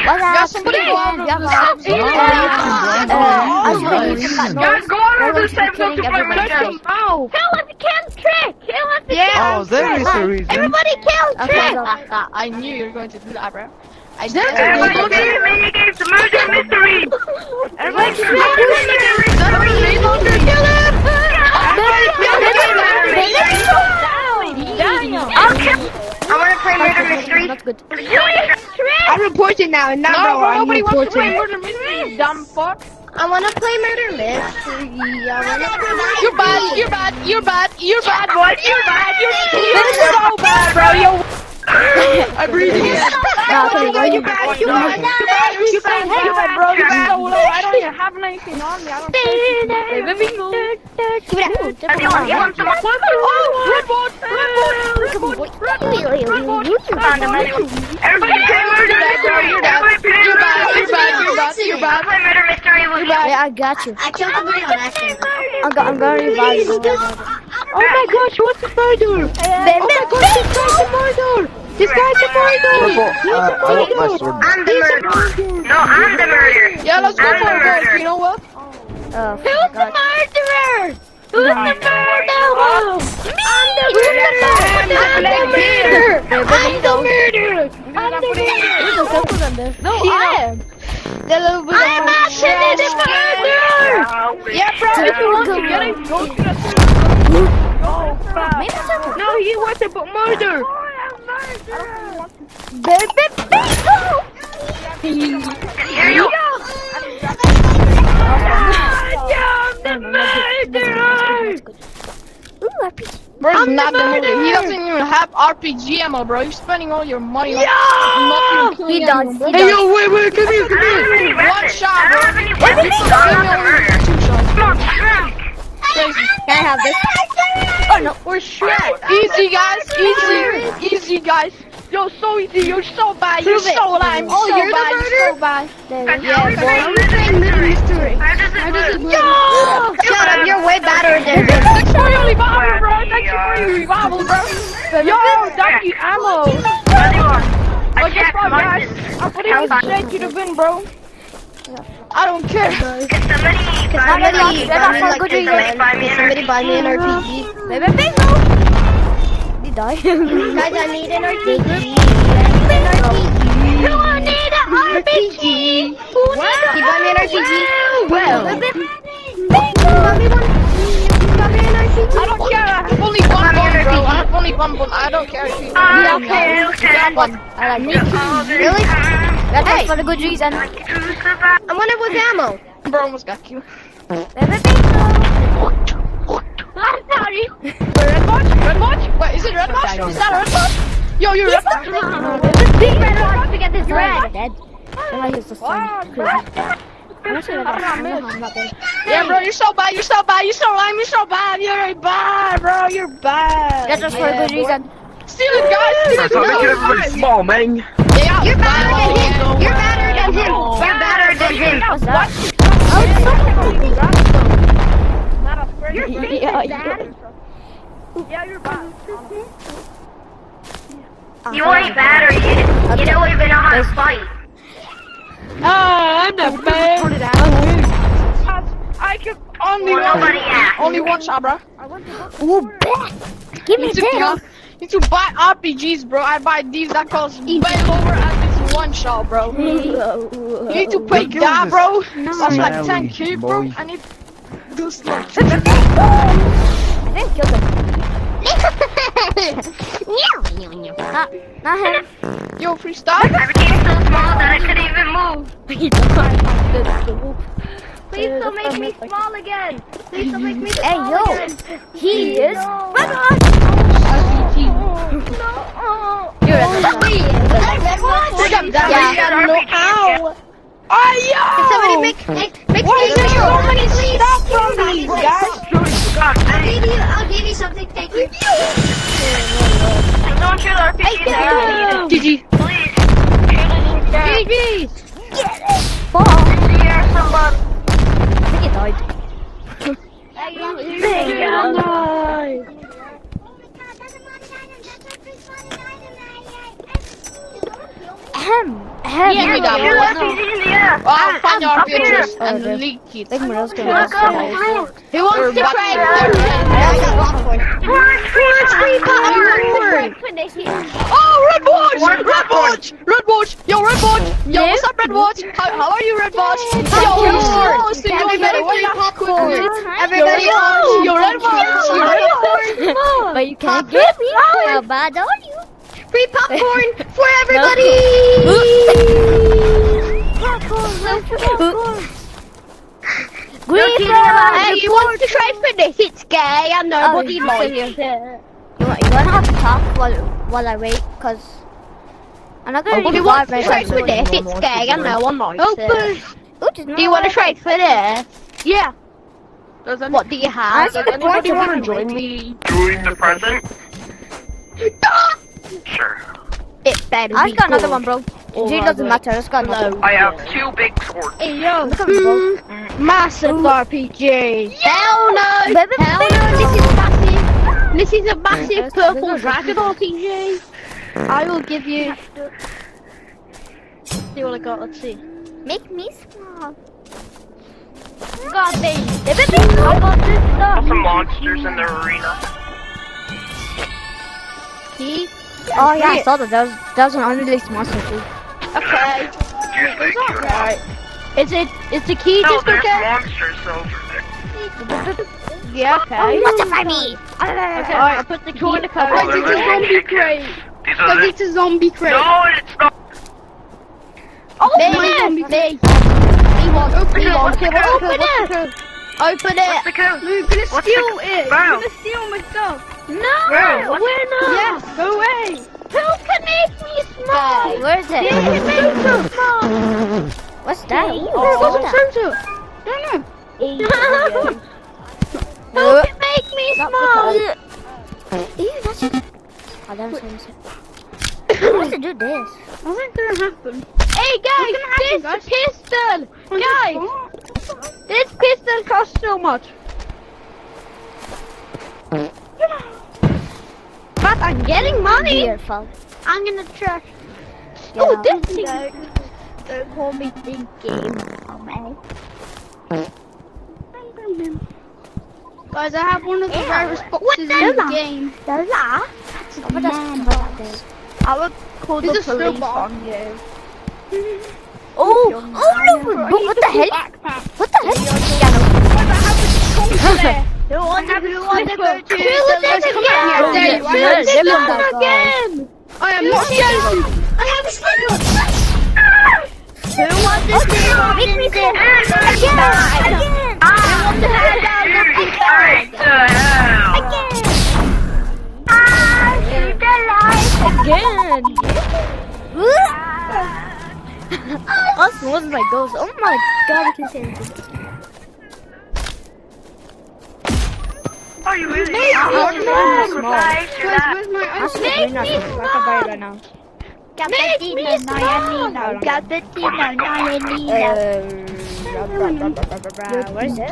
Yeah, somebody go out of the same Guys, go out of the same zone to play with them. Kill if you kill Trick! Kill if you Yeah. Oh, there is a reason. Everybody kill Trick! I knew you were going to do that, bro. Everybody go to the mini games to murder mystery. Everybody kill I want to play murder mystery. That's good. I report it now, and now Nobody wants to play murder mystery, you dumb fuck. I want to play murder mystery. You're bad, you're bad, you're bad, you're bad, Boy, you're bad. you're so bad, bro. I'm breathing in. You bad, you bad. You're bad, bro. You're so low. I don't even have anything on me. I don't Everyone, you want some Oh, red board. Everybody play murder mystery. Everybody play You're bad. play murder mystery with me. Yeah, I got you. I killed somebody on accident. I'm gonna revive you. Oh my gosh, what's the murder? Oh my gosh, this guy's a murder! This guy's a murder! I want my sword. I'm the murderer. No, I'm the murderer. Yeah, let's go for it, guys. You know what? Who's the murderer? Who's the murderer? No, I am. I'm actually the murderer! Yeah, bro. If you want to get it, go to the No, he wasn't but murder! Hear you? Bro's not the murderer. He doesn't even have RPG ammo, bro. You're spending all your money on nothing. He does. Hey, yo, wait, come here. One shot, bro. Can I have this? Oh no. We're Shrek. Easy, guys. Easy, guys. Yo, so easy. You're so bad. You're so lame. Oh, so you're the bad. You're so bad. Shut up, you're way better than me. Thanks for your revival, bro. Thanks for your revival, bro. Yo, thank you, ammo. I Guess checked what, my guys? I'm putting this straight to the bin, bro. I don't care. Somebody buy me an RPG. He died. Guys, I need an RPG. Who need an RPG? Can you buy me an RPG? Well. I don't care. I have only one gun, bro. I have only one gun. I don't care if you have one. I like Me it. too. Really? That's for a good reason. I wonder what's ammo. Bro almost got you. I'm sorry. Red watch? Red watch? Wait, is it red watch? Is that a red watch? Yo, you're red watch? Big red watch to get this red. Dead. I like his sister. Yeah, bro, you're so bad. You're so bad. You're so lame. You're so bad. You're bad, bro. You're bad. That's just for a good reason. Steal it, guys. Steal it. Stop making everybody small, man. Yeah, You're better than him. You're better than him. You're better than him. What's that? Yeah, you're bad. You ain't bad or you don't even know how to fight. I'm the best. I can only one shot, bro. Ooh, bet. Give me this. You need to buy RPGs, bro. I buy these that cost way lower at this one shot, bro. You need to pay that, bro. That's like 10k, bro. I need to start. I think I killed him. Not him. Yo, freestyle. I became so small that I couldn't even move. Please don't make me small again. Please don't make me small Hey, yo. again. He is. Red You're a Ow! Oh, yo! Can somebody make Why is there so many please? stuff from these guys? I'll give you something. Thank you. Don't shoot RPG now. GG. Please. GG! Fall. Here's somebody. I think he died. Heavy. Yeah, Shoot got RPG one. in the air. I'll find your Up here. futures Oh, and okay. leak it. Think Maria's gonna Look mess up, with us. look. Who wants to What trade the- I got popcorn. Forest tree popcorn. Oh, Red Watch! What Red popcorn? Watch! Red Watch! Yo, Red Watch! Yo, what's up, Red Watch? How are you, Red Watch? Yo, Popcorn. yo, so you Everybody better get popcorn. Everybody watch! Yo, Red Watch! Yo, Red Watch! But you can't get me. How bad are you? Free popcorn for everybody! Hey, you want to try for this? It's gay and nobody likes it. You wanna have to talk while I wait, cause I'm not gonna You do want 5 to minutes. trade for this? It's gay and no one likes it. Do Do you want to trade for this? Yeah. What do you have? Does anybody want to join me? Doing the present? Sure. It better I be just got another good. one, bro. G doesn't matter. I just got another one. I have 2 big swords. Hey, yo. Look at me, bro. Massive RPG. Hell no. Baby, Hell baby. no. This is massive. This is a massive There's purple no dragon RPG. I will give you. See what I got. Let's see. Make me small. God dang. Baby, I got this stuff. Some monsters in the arena. See? Oh yeah, I saw that. That was an unreleased monster too. Okay. Usually cute. Alright. Is the key No, just there's okay? monsters over there. Yeah, okay. What's it for me? Okay, alright, I put the key in the cover. Oh, It's they're a zombie chickens. crate. These are Because the... it's a zombie crate. No, it's not. Oh, me! Me! Me one. What's the code? Open it! Open What's the it! code? You're gonna What's the steal code? it! Wow. You're gonna steal my stuff! No! Wow, what's- We're not! Yes, go away! Who can make me small? Where is it? Yeah, it makes me small! What's that? Oh, What's that? Don't know. Who can make me small? Ew, that's it. Oh, that was so What's to do this? Nothing's gonna happen. Hey guys, this pistol! Guys! This pistol costs so much. But I'm getting money! Your fault. I'm gonna try. Get Oh, out. this thing! Don't call me thinking. Oh, man. Guys, I have one of the rarest boxes in the game. But that's I would call There's the a police snowball. on you. Oh no! But what the hell? What the hell? Who wants to go to this again? I am not joking. I have a snowball. Who wants to do Make me again? Again! I want to hand out the What the hell? Again! Us was my ghost. Oh my god, I can say anything. Are you really? Where's my That's really not good. I can buy it right now. Where's it?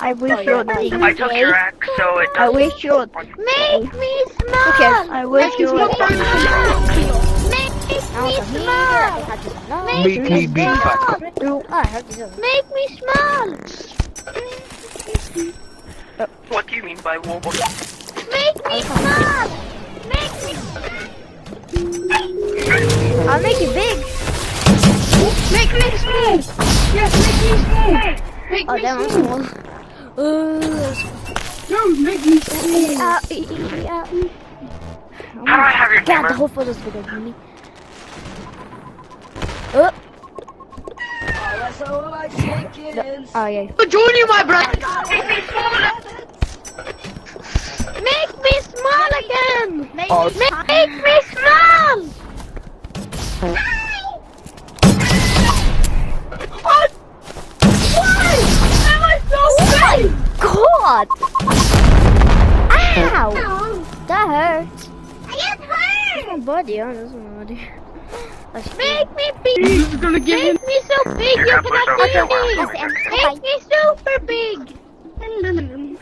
I wish you would I took your axe, so it I doesn't... wish you would make me smile. Who cares? I wish you would make me Now smile. Make me be fat. Oh, I heard this. Make me smile. What do you mean by wolf? Make me smile. Make me. I'll make it big. Make me smile. Yes, make me smile. Make Oh, me damn, I'm smile. small. No, make me smile. How do I have your God, the camera? whole photo's bigger than me. Oh. Oh, yeah. Join you, my brother. Make me smile again. Make me smile. What? Why? Am I so bad? God! Ow! That hurts. I get hurt. My body, oh, that's my body. Make me big. Make me so big you cannot see me. Make me super big.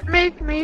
Make me